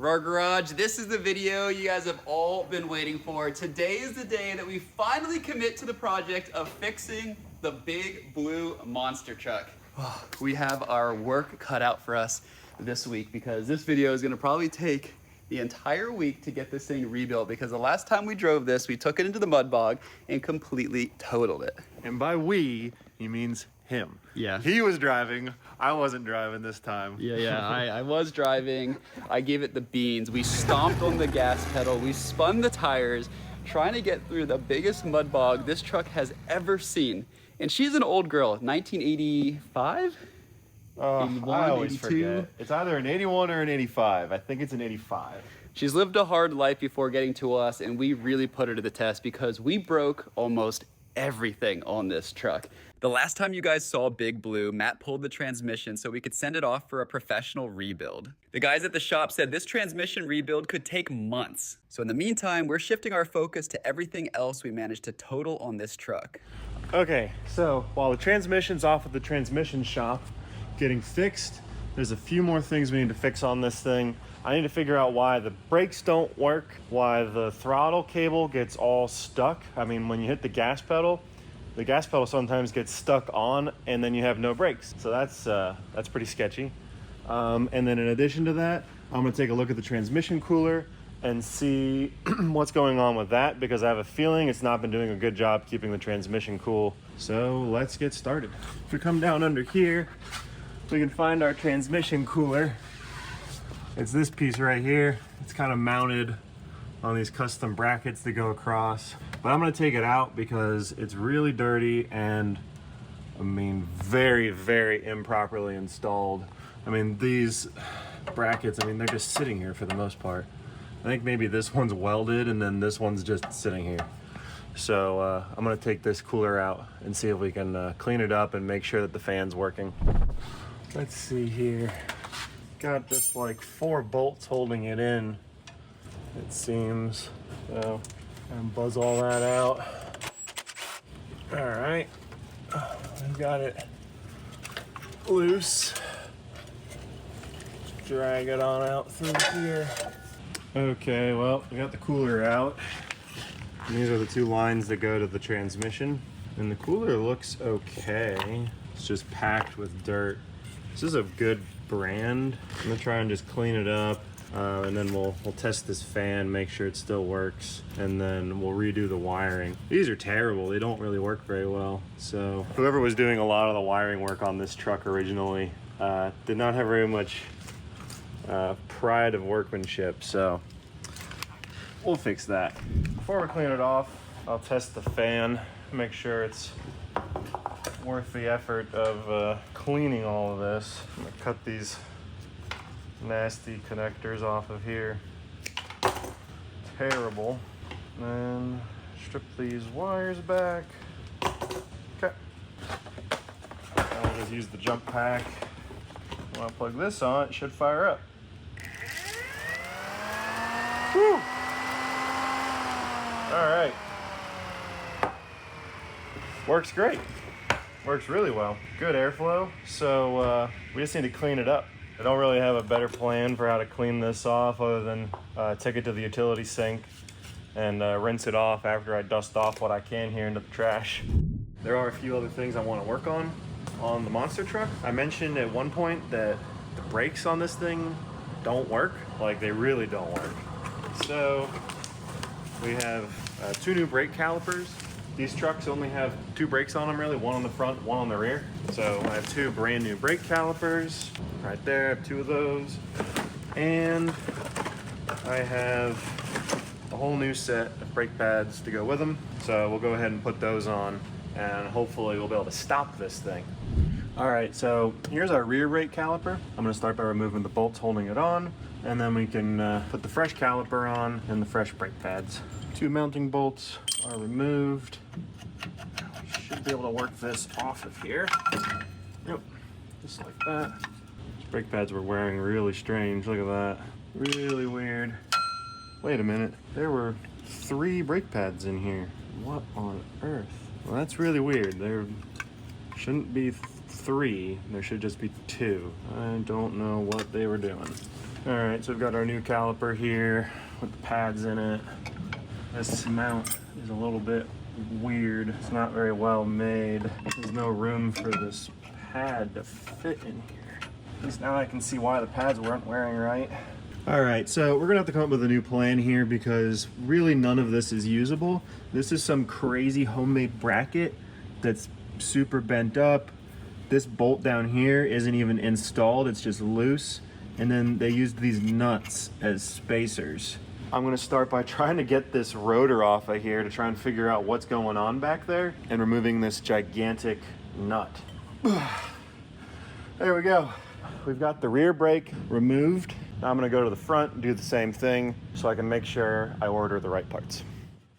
RAR Garage. This is the video you guys have all been waiting for. Today is the day that we finally commit to the project of fixing the big blue monster truck. We have our work cut out for us this week because this video is gonna probably take the entire week to get this thing rebuilt, because the last time we drove this, we took it into the mud bog and completely totaled it. And by we, he means him. Yeah. He was driving, I wasn't driving this time. Yeah, I was driving. I gave it the beans. We stomped on the gas pedal. We spun the tires, trying to get through the biggest mud bog this truck has ever seen. And she's an old girl, 1985? I always forget. It's either an 81 or an 85. I think it's an 85. She's lived a hard life before getting to us, and we really put her to the test because we broke almost everything on this truck. The last time you guys saw Big Blue, Matt pulled the transmission so we could send it off for a professional rebuild. The guys at the shop said this transmission rebuild could take months. So in the meantime, we're shifting our focus to everything else we managed to total on this truck. Okay, so while the transmission's off at the transmission shop getting fixed, there's a few more things we need to fix on this thing. I need to figure out why the brakes don't work, why the throttle cable gets all stuck. I mean, when you hit the gas pedal sometimes gets stuck on and then you have no brakes. So that's pretty sketchy. And then in addition to that, I'm gonna take a look at the transmission cooler and see what's going on with that, because I have a feeling it's not been doing a good job keeping the transmission cool. So let's get started. If we come down under here, we can find our transmission cooler. It's this piece right here. It's kind of mounted on these custom brackets that go across. But I'm gonna take it out because it's really dirty and, I mean, very, very improperly installed. I mean, these brackets, I mean, they're just sitting here for the most part. I think maybe this one's welded and then this one's just sitting here. So I'm gonna take this cooler out and see if we can clean it up and make sure that the fan's working. Let's see here. Got just like 4 bolts holding it in, it seems. So and buzz all that out. All right, we've got it loose. Drag it on out through here. Okay, well, we got the cooler out. And these are the 2 lines that go to the transmission. And the cooler looks okay. It's just packed with dirt. This is a good brand. I'm gonna try and just clean it up. And then we'll test this fan, make sure it still works, and then we'll redo the wiring. These are terrible, they don't really work very well. So whoever was doing a lot of the wiring work on this truck originally did not have very much pride of workmanship, so we'll fix that. Before we clean it off, I'll test the fan, make sure it's worth the effort of cleaning all of this. I'm gonna cut these nasty connectors off of here. Terrible. And strip these wires back. Okay. I'll just use the jump pack. When I plug this on, it should fire up. Whew. All right. Works great. Works really well. Good airflow. So we just need to clean it up. I don't really have a better plan for how to clean this off other than take it to the utility sink and rinse it off after I dust off what I can here into the trash. There are a few other things I want to work on the monster truck. I mentioned at one point that the brakes on this thing don't work. Like, they really don't work. So we have 2 new brake calipers. These trucks only have 2 brakes on them really, one on the front, one on the rear. So I have 2 brand new brake calipers right there. I have 2 of those. And I have a whole new set of brake pads to go with them. So we'll go ahead and put those on and hopefully we'll be able to stop this thing. All right, so here's our rear brake caliper. I'm gonna start by removing the bolts holding it on, and then we can put the fresh caliper on and the fresh brake pads. 2 mounting bolts are removed. We should be able to work this off of here. Yep, just like that. These brake pads we're wearing really strange, look at that. Really weird. Wait a minute, there were 3 brake pads in here. What on earth? Well, that's really weird. There shouldn't be 3, there should just be 2. I don't know what they were doing. All right, so we've got our new caliper here with the pads in it. This mount is a little bit weird. It's not very well made. There's no room for this pad to fit in here. At least now I can see why the pads weren't wearing right. All right, so we're gonna have to come up with a new plan here because really none of this is usable. This is some crazy homemade bracket that's super bent up. This bolt down here isn't even installed, it's just loose. And then they used these nuts as spacers. I'm gonna start by trying to get this rotor off of here to try and figure out what's going on back there and removing this gigantic nut. There we go. We've got the rear brake removed. Now I'm gonna go to the front and do the same thing so I can make sure I order the right parts.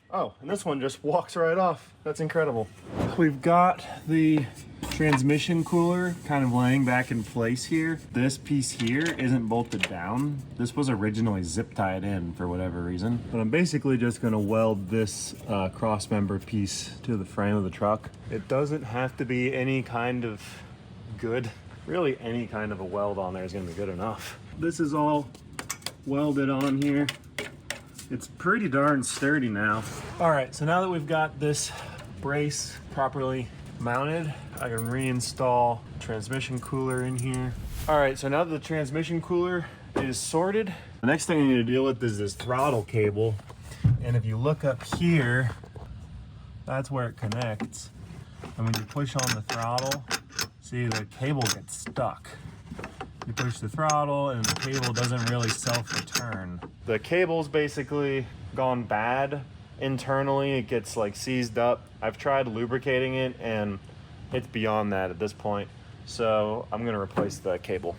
Oh, and this one just walks right off. That's incredible. We've got the transmission cooler kind of laying back in place here. This piece here isn't bolted down. This was originally zip tied in for whatever reason. But I'm basically just gonna weld this cross member piece to the frame of the truck. It doesn't have to be any kind of good, really any kind of a weld on there is gonna be good enough. This is all welded on here. It's pretty darn sturdy now. All right, so now that we've got this brace properly mounted, I can reinstall transmission cooler in here. All right, so now that the transmission cooler is sorted, the next thing I need to deal with is this throttle cable. And if you look up here, that's where it connects. And when you push on the throttle, see the cable gets stuck. You push the throttle and the cable doesn't really self-return. The cable's basically gone bad internally. It gets like seized up. I've tried lubricating it and it's beyond that at this point. So I'm gonna replace the cable.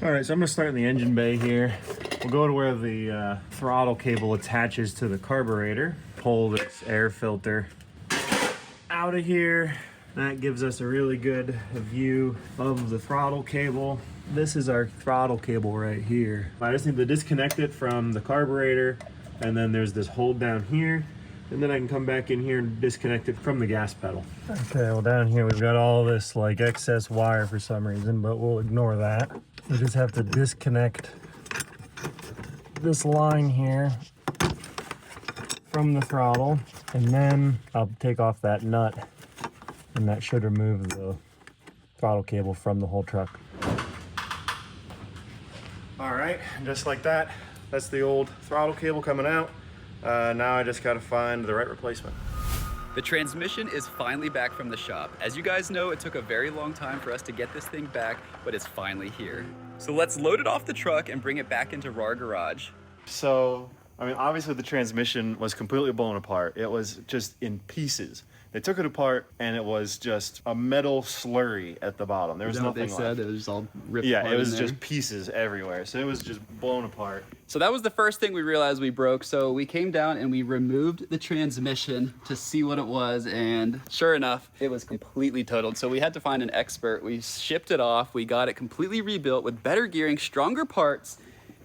All right, so I'm gonna start in the engine bay here. We'll go to where the throttle cable attaches to the carburetor. Pull this air filter out of here. That gives us a really good view of the throttle cable. This is our throttle cable right here. I just need to disconnect it from the carburetor, and then there's this hold down here, and then I can come back in here and disconnect it from the gas pedal. Okay, well down here we've got all this like excess wire for some reason, but we'll ignore that. We just have to disconnect this line here from the throttle, and then I'll take off that nut, and that should remove the throttle cable from the whole truck. All right, just like that, that's the old throttle cable coming out. Now I just gotta find the right replacement. The transmission is finally back from the shop. As you guys know, it took a very long time for us to get this thing back, but it's finally here. So let's load it off the truck and bring it back into RAR Garage. So, I mean, obviously the transmission was completely blown apart. It was just in pieces. They took it apart and it was just a metal slurry at the bottom. There was nothing left. Said it was just all ripped apart. Yeah, it was just pieces everywhere. So it was just blown apart. So that was the first thing we realized we broke. So we came down and we removed the transmission to see what it was. And sure enough, it was completely totaled. So we had to find an expert. We shipped it off. We got it completely rebuilt with better gearing, stronger parts.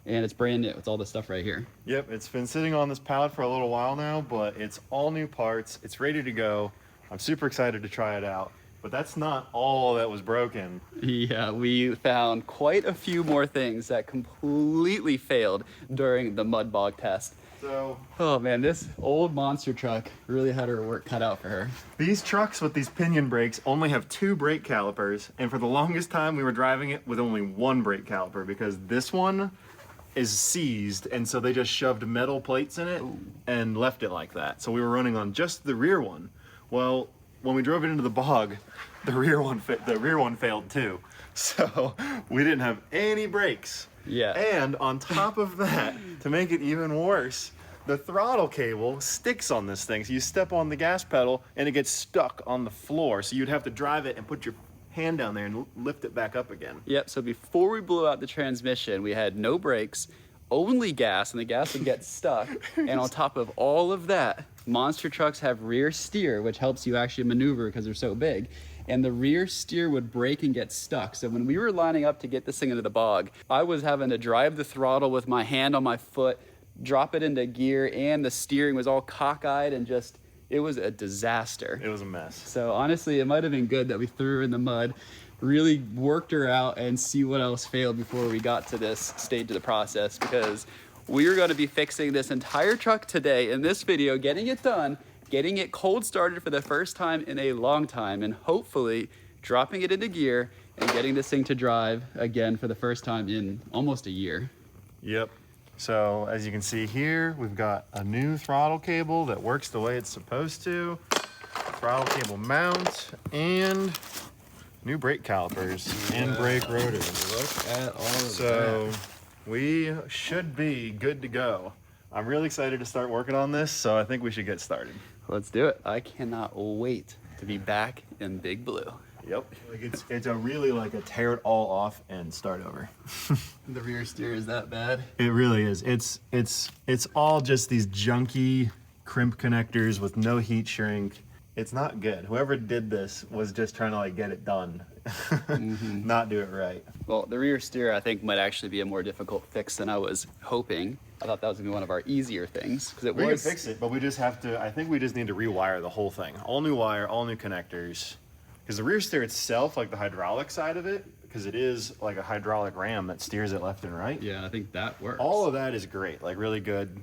And it's brand new. It's all this stuff right here. Yep, it's been sitting on this pallet for a little while now, but it's all new parts. It's ready to go. I'm super excited to try it out. But that's not all that was broken. Yeah, we found quite a few more things that completely failed during the mud bog test. So, oh man, this old monster truck really had her work cut out for her. These trucks with these pinion brakes only have 2 brake calipers, and for the longest time we were driving it with only 1 brake caliper because this one is seized, and so they just shoved metal plates in it and left it like that. So we were running on just the rear one. Well, when we drove it into the bog, the rear one failed too. So we didn't have any brakes. Yeah. And on top of that, to make it even worse, the throttle cable sticks on this thing. So you step on the gas pedal and it gets stuck on the floor. So you'd have to drive it and put your hand down there and lift it back up again. Yep, so before we blew out the transmission, we had no brakes, only gas, and the gas would get stuck. And on top of all of that, monster trucks have rear steer, which helps you actually maneuver because they're so big. And the rear steer would break and get stuck. So when we were lining up to get this thing into the bog, I was having to drive the throttle with my hand on my foot, drop it into gear, and the steering was all cockeyed and just, it was a disaster. It was a mess. So honestly, it might have been good that we threw her in the mud. really worked her out and see what else failed before we got to this stage of the process, because we are going to be fixing this entire truck today in this video, getting it done, getting it cold started for the first time in a long time, and hopefully dropping it into gear and getting this thing to drive again for the first time in almost a year. Yep. So as you can see here, we've got a new throttle cable that works the way it's supposed to, throttle cable mount, and new brake calipers and brake rotors. Look at all of that. So we should be good to go. I'm really excited to start working on this, so I think we should get started. Let's do it. I cannot wait to be back in Big Blue. Yep. Like it's a really like a tear it all off and start over. The rear steer is that bad? It really is. It's all just these junky crimp connectors with no heat shrink. It's not good. Whoever did this was just trying to like get it done, not do it right. Well, the rear steer I think might actually be a more difficult fix than I was hoping. I thought that was gonna be one of our easier things because it We was. can fix it, but we just have to. I think we just need to rewire the whole thing. All new wire, all new connectors. Because the rear steer itself, like the hydraulic side of it, because it is like a hydraulic ram that steers it left and right. Yeah, I think that works. All of that is great, like really good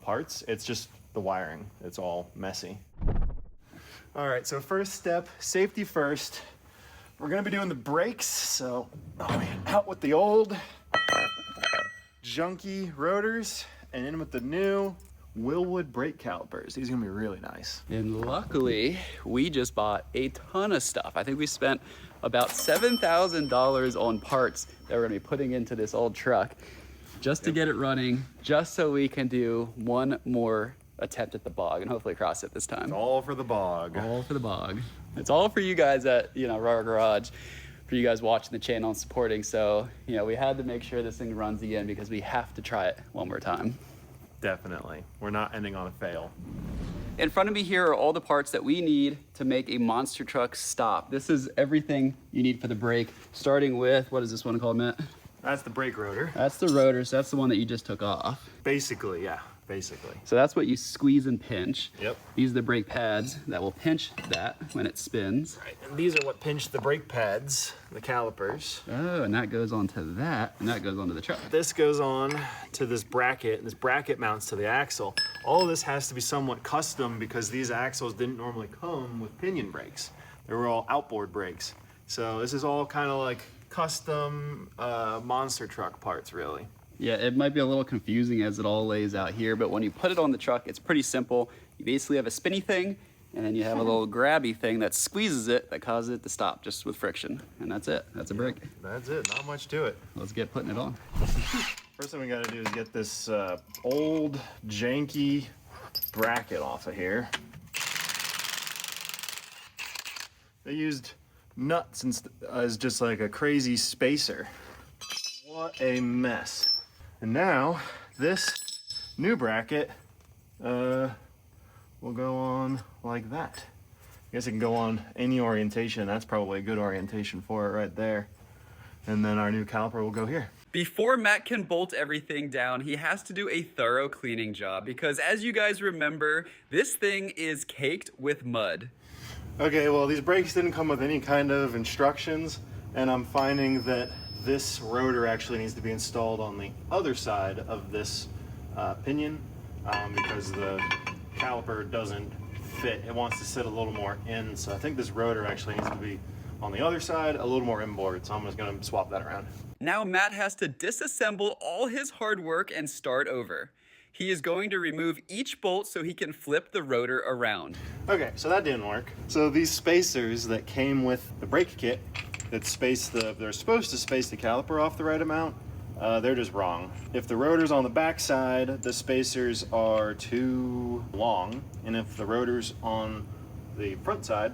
parts. It's just the wiring. It's all messy. All right, so first step, safety first. We're gonna be doing the brakes, so out with the old junky rotors and in with the new Willwood brake calipers. These are gonna be really nice. And luckily, we just bought a ton of stuff. I think we spent about $7,000 on parts that we're gonna be putting into this old truck just to get it running, just so we can do one more attempt at the bog and hopefully cross it this time. All for the bog. All for the bog. It's all for you guys at, RAR Garage, for you guys watching the channel and supporting. So, we had to make sure this thing runs again because we have to try it one more time. Definitely. We're not ending on a fail. In front of me here are all the parts that we need to make a monster truck stop. This is everything you need for the brake, starting with, what is this one called, Matt? That's the brake rotor. That's the rotor, so that's the one that you just took off. Basically, yeah, basically. So that's what you squeeze and pinch. Yep. These are the brake pads that will pinch that when it spins. Right, and these are what pinch the brake pads, the calipers. Oh, and that goes onto that, and that goes onto the truck. This goes on to this bracket, and this bracket mounts to the axle. All of this has to be somewhat custom because these axles didn't normally come with pinion brakes. They were all outboard brakes. So this is all kind of like custom monster truck parts, really. Yeah, it might be a little confusing as it all lays out here, but when you put it on the truck, it's pretty simple. You basically have a spinny thing, and then you have a little grabby thing that squeezes it, that causes it to stop just with friction. And that's it. That's a brake. That's it. Not much to it. Let's get putting it on. First thing we got to do is get this old janky bracket off of here. They used nuts as just like a crazy spacer. What a mess. And now this new bracket will go on like that. I guess it can go on any orientation. That's probably a good orientation for it right there. And then our new caliper will go here. Before Matt can bolt everything down, he has to do a thorough cleaning job because as you guys remember, this thing is caked with mud. Okay, well these brakes didn't come with any kind of instructions, and I'm finding that this rotor actually needs to be installed on the other side of this pinion because the caliper doesn't fit. It wants to sit a little more in, so I think this rotor actually needs to be on the other side, a little more inboard, so I'm just gonna swap that around. Now Matt has to disassemble all his hard work and start over. He is going to remove each bolt so he can flip the rotor around. Okay, so that didn't work. So these spacers that came with the brake kit that they're supposed to space the caliper off the right amount, they're just wrong. If the rotor's on the back side, the spacers are too long, and if the rotor's on the front side,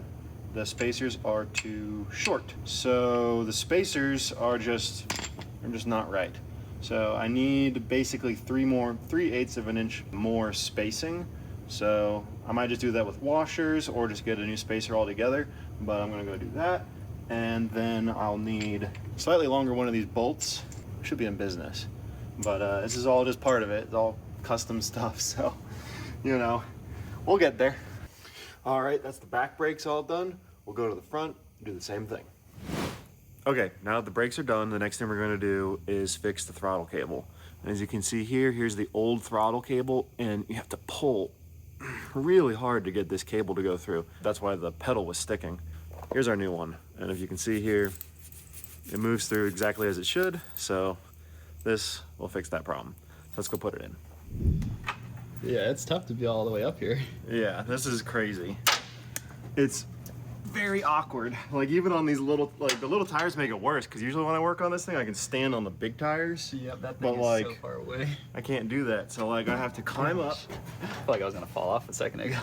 the spacers are too short. So the spacers are just not right. So I need basically 3/8 of an inch more spacing. So I might just do that with washers or just get a new spacer altogether, but I'm gonna go do that. And then I'll need a slightly longer one of these bolts. Should be in business, but this is all just part of it. It's all custom stuff, so we'll get there. All right, that's the back brakes all done. We'll go to the front and do the same thing. Okay, now that the brakes are done, the next thing we're gonna do is fix the throttle cable. And as you can see here, here's the old throttle cable, and you have to pull really hard to get this cable to go through. That's why the pedal was sticking. Here's our new one. And if you can see here, it moves through exactly as it should. So this will fix that problem. Let's go put it in. Yeah, it's tough to be all the way up here. Yeah, this is crazy. It's very awkward. Like even on these little, like the little tires make it worse because usually when I work on this thing, I can stand on the big tires. Yep, that thing is so far away. I can't do that. So like I have to climb up. I feel like I was gonna fall off a second ago.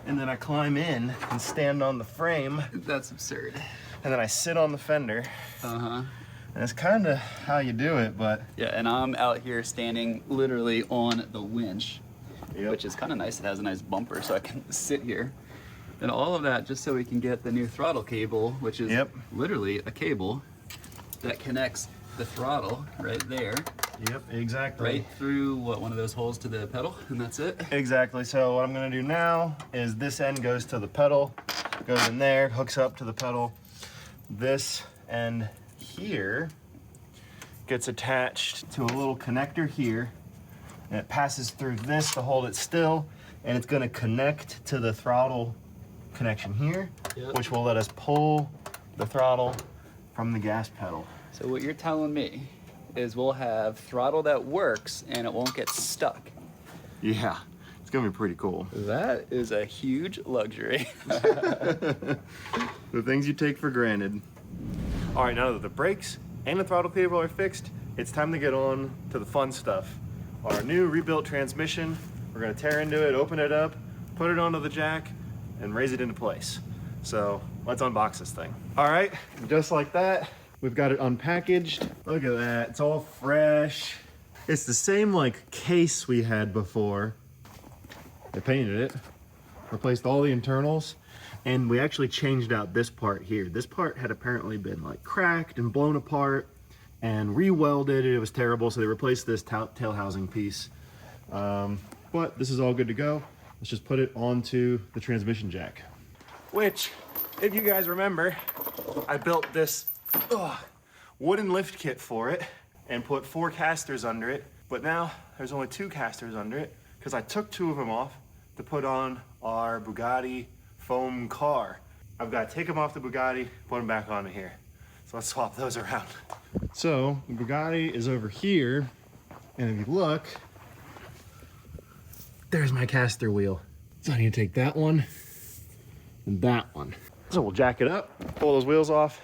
And then I climb in and stand on the frame. That's absurd. And then I sit on the fender. Uh-huh. And it's kind of how you do it, but... Yeah, and I'm out here standing literally on the winch, Yep. which is kind of nice. It has a nice bumper so I can sit here. And all of that just so we can get the new throttle cable, which is literally a cable that connects the throttle right there. Yep, exactly. Right through, what, one of those holes to the pedal, and that's it? Exactly. So what I'm gonna do now is this end goes to the pedal, goes in there, hooks up to the pedal. This end here gets attached to a little connector here, and it passes through this to hold it still, and it's gonna connect to the throttle connection here, which will let us pull the throttle from the gas pedal. So what you're telling me is we'll have throttle that works and it won't get stuck. Yeah, it's gonna be pretty cool. That is a huge luxury. The things you take for granted. All right, now that the brakes and the throttle cable are fixed, it's time to get on to the fun stuff. Our new rebuilt transmission, we're gonna tear into it, open it up, put it onto the jack, and raise it into place. So let's unbox this thing. All right, just like that, we've got it unpackaged. Look at that, it's all fresh. It's the same like case we had before. I painted it, replaced all the internals, and we actually changed out this part here. This part had apparently been like cracked and blown apart and re-welded. It was terrible, so they replaced this tail housing piece. But this is all good to go. Let's just put it onto the transmission jack. Which, if you guys remember, I built this wooden lift kit for it and put 4 casters under it. But now there's only 2 casters under it because I took 2 of them off to put on our Bugatti foam car. I've got to take them off the Bugatti, put them back onto here. So let's swap those around. So the Bugatti is over here, and if you look, there's my caster wheel. So I need to take that one and that one. So we'll jack it up, pull those wheels off,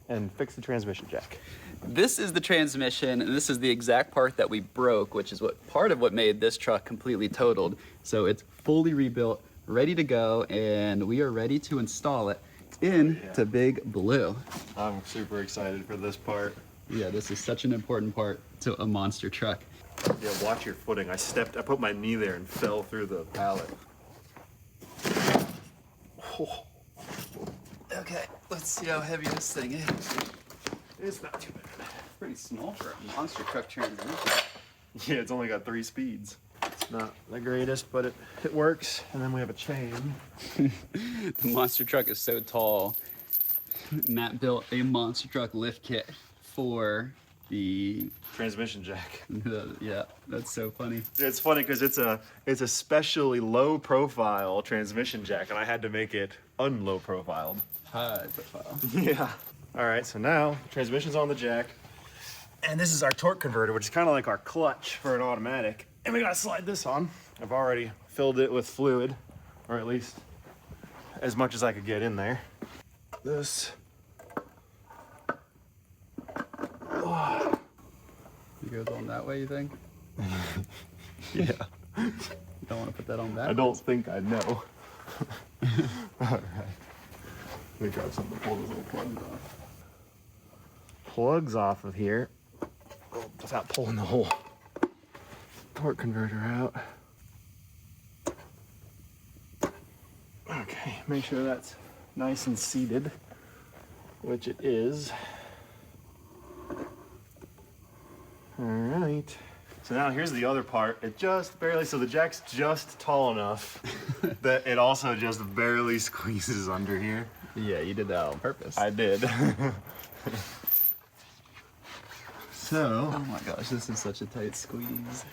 and fix the transmission jack. This is the transmission, and this is the exact part that we broke, which is what part of what made this truck completely totaled. So it's fully rebuilt, ready to go, and we are ready to install it into Big Blue. I'm super excited for this part. Yeah, this is such an important part to a monster truck. Yeah, watch your footing. I put my knee there and fell through the pallet. Oh. Okay, let's see how heavy this thing is. It's not too bad. Pretty small for a monster truck transmission. Yeah, it's only got 3 speeds. It's not the greatest, but it works. And then we have a chain. The monster truck is so tall. Matt built a monster truck lift kit for the transmission jack. Yeah, that's so funny. It's funny because it's a especially low profile transmission jack, and I had to make it unlow profiled. High profile. Yeah. All right, so now the transmission's on the jack, and this is our torque converter, which is kind of like our clutch for an automatic. And we gotta slide this on. I've already filled it with fluid, or at least as much as I could get in there. This. Oh. It goes on that way, you think? Yeah. You don't want to put that on back? I don't think I know. All right. Let me grab something to pull those little plugs off. Plugs off of here without pulling the whole torque converter out. Okay, make sure that's nice and seated, which it is. All right. So now here's the other part. It just barely, so the jack's just tall enough that it also just barely squeezes under here. Yeah, you did that on purpose. I did. So, Oh my gosh, this is such a tight squeeze.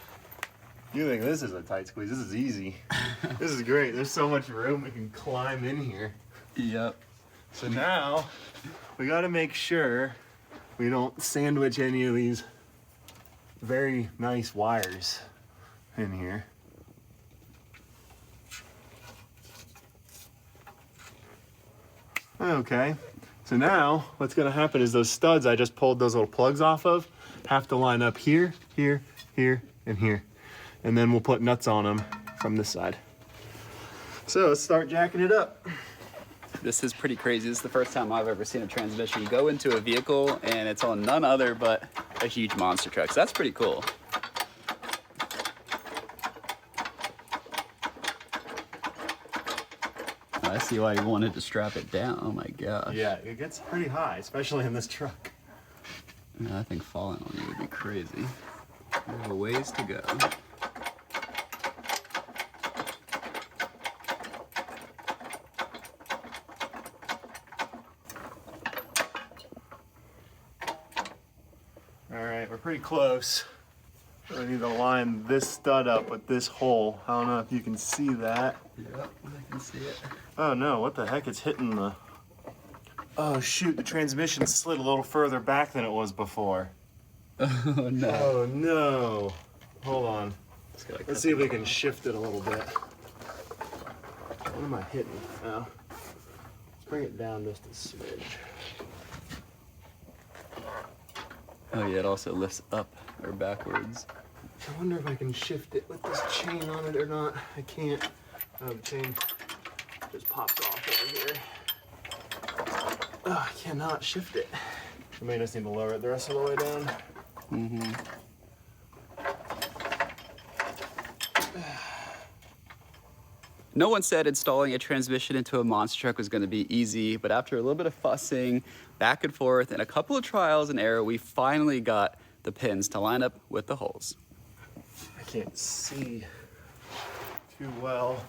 you think this is a tight squeeze? This is easy. This is great. There's so much room we can climb in here. Yep. So now we got to make sure we don't sandwich any of these very nice wires in here. Okay, so now what's gonna happen is those studs I just pulled those little plugs off of have to line up here, here, here, and here. And then we'll put nuts on them from this side. So let's start jacking it up. This is pretty crazy. This is the first time I've ever seen a transmission go into a vehicle and it's on none other but a huge monster truck. So that's pretty cool. I see why you wanted to strap it down. Oh my gosh. Yeah, it gets pretty high, especially in this truck. Yeah, I think falling on you would be crazy. We have a ways to go. All right, we're pretty close. I need to line this stud up with this hole. I don't know if you can see that. Yep, I can see it. Oh no, what the heck? It's hitting the... Oh shoot, the transmission slid a little further back than it was before. Oh no. Oh no. Hold on. Let's see if we can shift it a little bit. What am I hitting? Oh. Let's bring it down just a smidge. Oh yeah, it also lifts up or backwards. I wonder if I can shift it with this chain on it or not. I can't. Oh, the chain just popped off over here. Oh, I cannot shift it. I may just need to lower it the rest of the way down. Mm-hmm. No one said installing a transmission into a monster truck was going to be easy, but after a little bit of fussing, back and forth, and a couple of trials and error, we finally got the pins to line up with the holes. I can't see too well.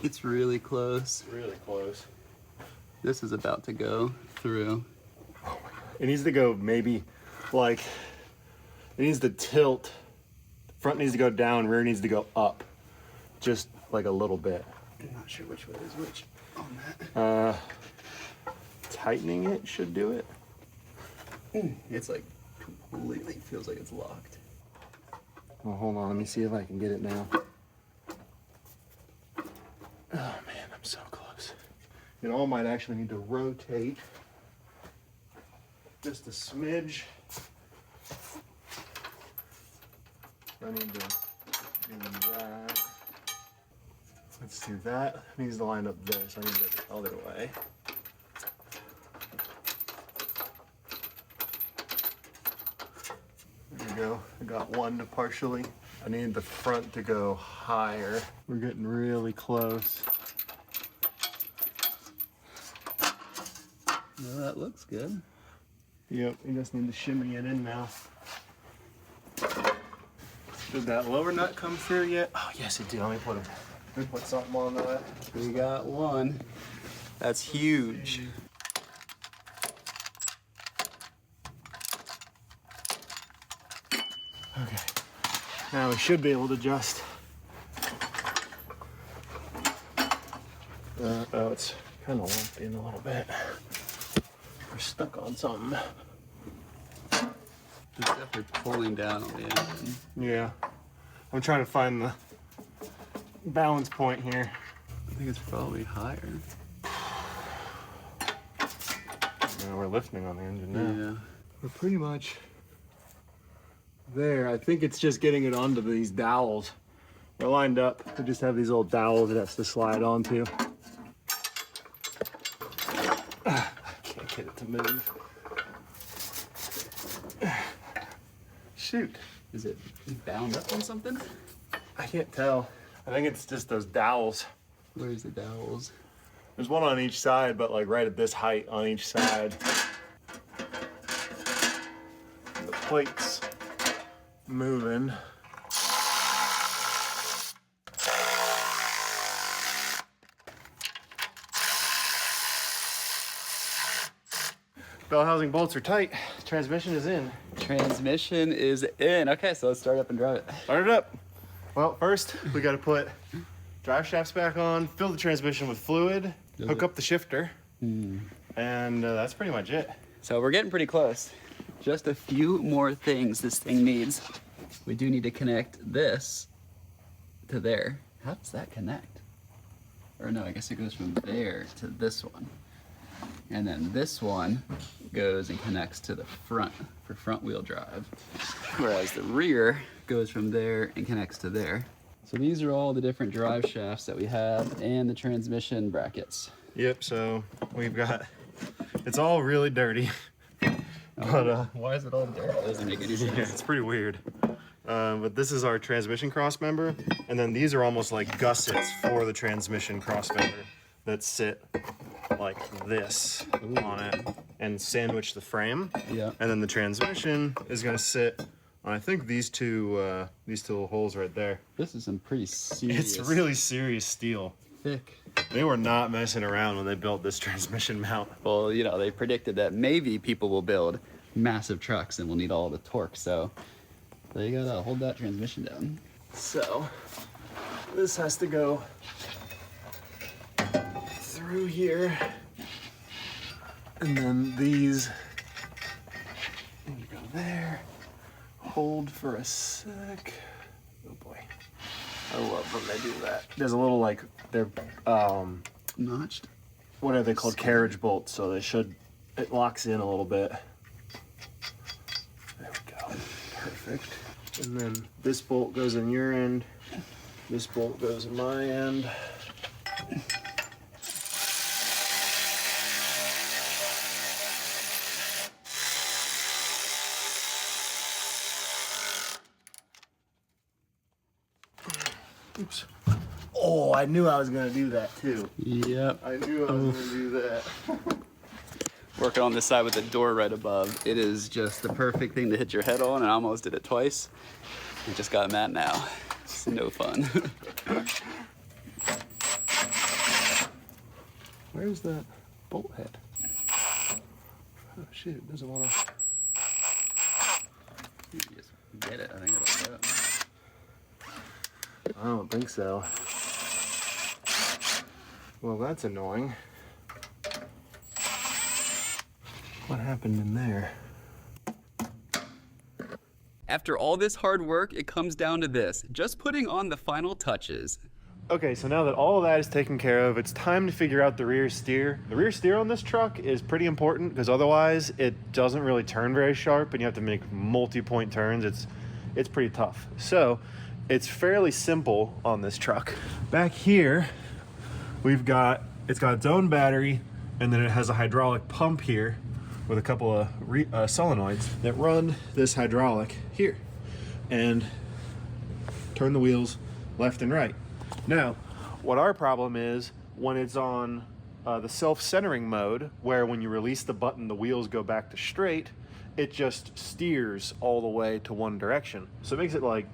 It's really close. Really close. This is about to go through. It needs to go maybe like, it needs to tilt. Front needs to go down, rear needs to go up. Just like a little bit. I'm not sure which way is which on that. Tightening it should do it. It's like completely feels like it's locked. Well, hold on, let me see if I can get it now. Oh man, I'm so close. It all might actually need to rotate just a smidge. I need to do that. Let's do that. It needs to line up there, so I need to go the other way. There we go. I got one to partially. I need the front to go higher. We're getting really close. Well, that looks good. Yep, you just need to shimmy it in now. Did that lower nut come through yet? Oh yes, it did. Let me put something on that. We got one. That's huge. Okay. Now we should be able to adjust. Oh, it's kind of lumpy in a little bit. We're stuck on something. It's definitely pulling down on the engine. Yeah. I'm trying to find the balance point here. I think it's probably higher. Yeah, we're lifting on the engine now. Yeah. We're pretty much there. I think it's just getting it onto these dowels. We're lined up. We just have these little dowels it has to slide onto. I can't get it to move. Shoot. Is it bound up on something? I can't tell. I think it's just those dowels. Where's the dowels? There's one on each side, but like right at this height on each side. And the plate's moving. Bell housing bolts are tight. Transmission is in. Transmission is in. Okay, so let's start up and drive it. Start it up. Well, first we got to put drive shafts back on, fill the transmission with fluid, hook up the shifter, and that's pretty much it. So we're getting pretty close. Just a few more things this thing needs. We do need to connect this to there. How does that connect? Or no, I guess it goes from there to this one. And then this one goes and connects to the front for front wheel drive. Whereas the rear goes from there and connects to there. So these are all the different drive shafts that we have and the transmission brackets. Yep, so we've got, it's all really dirty. But why is it all dirty? That doesn't make any sense. yeah, it's pretty weird. But this is our transmission cross member, and then these are almost like gussets for the transmission cross member that sit like this on it and sandwich the frame. Yeah. And then the transmission is going to sit on, I think, these two little holes right there. This is some pretty serious. It's really serious steel. Thick. They were not messing around when they built this transmission mount. Well, you know, they predicted that maybe people will build massive trucks and will need all the torque, so they gotta hold that transmission down. So this has to go through here, and then these need to go there. Hold for a sec. Oh boy, I love when they do that. There's a little, like, they're Notched. what are they called? Carriage bolts. So they should, it locks in a little bit. There we go. Perfect. And then this bolt goes in your end. This bolt goes in my end. Oops. Oh, I knew I was gonna do that too. Yep. I knew I was gonna do that. Working on this side with the door right above. It is just the perfect thing to hit your head on, and I almost did it twice. I just got mad now. It's no fun. Where's that bolt head? Oh shit, it doesn't wanna. You just get it, I think it'll go. I don't think so. Well, that's annoying. What happened in there? After all this hard work, it comes down to this, just putting on the final touches. Okay, so now that all of that is taken care of, it's time to figure out the rear steer. The rear steer on this truck is pretty important because otherwise it doesn't really turn very sharp and you have to make multi-point turns. It's pretty tough. So it's fairly simple on this truck. Back here, it's got its own battery, and then it has a hydraulic pump here with a couple of solenoids that run this hydraulic here and turn the wheels left and right. Now, what our problem is when it's on the self-centering mode, where when you release the button, the wheels go back to straight, it just steers all the way to one direction. So it makes it like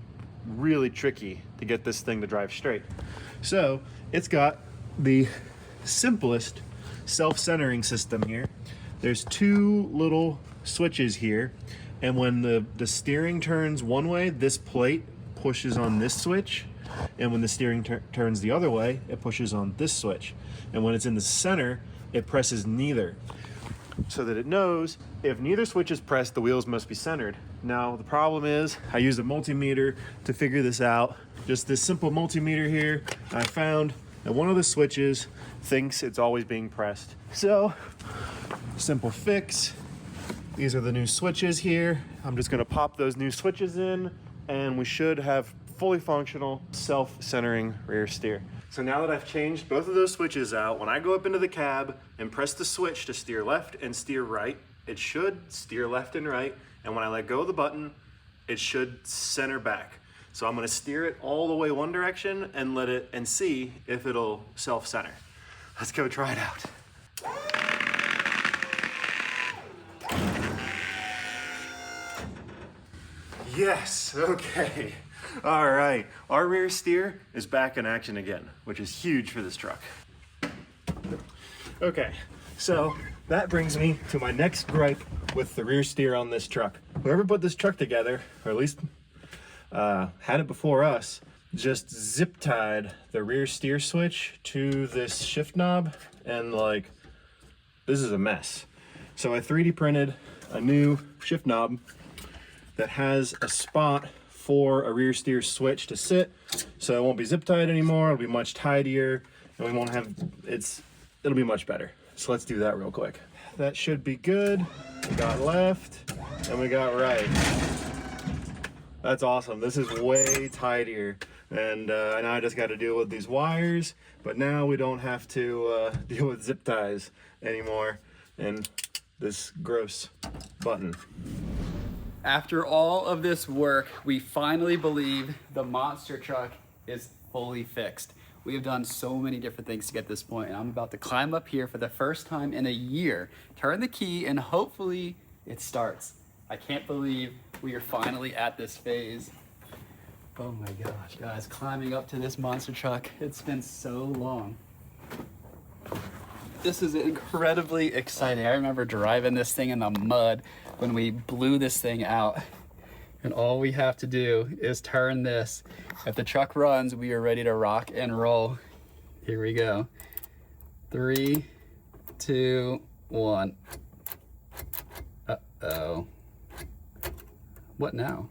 really tricky to get this thing to drive straight. So it's got the simplest self-centering system here. There's two little switches here, and when the steering turns one way, this plate pushes on this switch, and when the steering turns the other way, it pushes on this switch. And when it's in the center, it presses neither, so that it knows if neither switch is pressed, the wheels must be centered. Now, the problem is I used a multimeter to figure this out. Just this simple multimeter here. I found that one of the switches thinks it's always being pressed. So, simple fix. These are the new switches here. I'm just gonna pop those new switches in, and we should have fully functional self-centering rear steer. So now that I've changed both of those switches out, when I go up into the cab and press the switch to steer left and steer right, it should steer left and right. And when I let go of the button, it should center back. So I'm gonna steer it all the way one direction and let it, and see if it'll self-center. Let's go try it out. Yes, okay. All right, our rear steer is back in action again, which is huge for this truck. Okay, So that brings me to my next gripe with the rear steer on this truck. Whoever put this truck together, or at least had it before us, just zip tied the rear steer switch to this shift knob, and like, this is a mess. So I 3D printed a new shift knob that has a spot for a rear steer switch to sit, so it won't be zip tied anymore. It'll be much tidier, and we won't have, it'll be much better. So let's do that real quick. That should be good. We got left and we got right. That's awesome. This is way tidier. And now I just got to deal with these wires, but now we don't have to deal with zip ties anymore and this gross button. After all of this work, we finally believe the monster truck is fully fixed. We have done so many different things to get this point, and I'm about to climb up here for the first time in a year, turn the key, and hopefully it starts. I can't believe we are finally at this phase. Oh my gosh, guys, climbing up to this monster truck, it's been so long. This is incredibly exciting. I remember driving this thing in the mud when we blew this thing out. And all we have to do is turn this. If the truck runs, we are ready to rock and roll. Here we go. 3, 2, 1. Uh-oh. What now?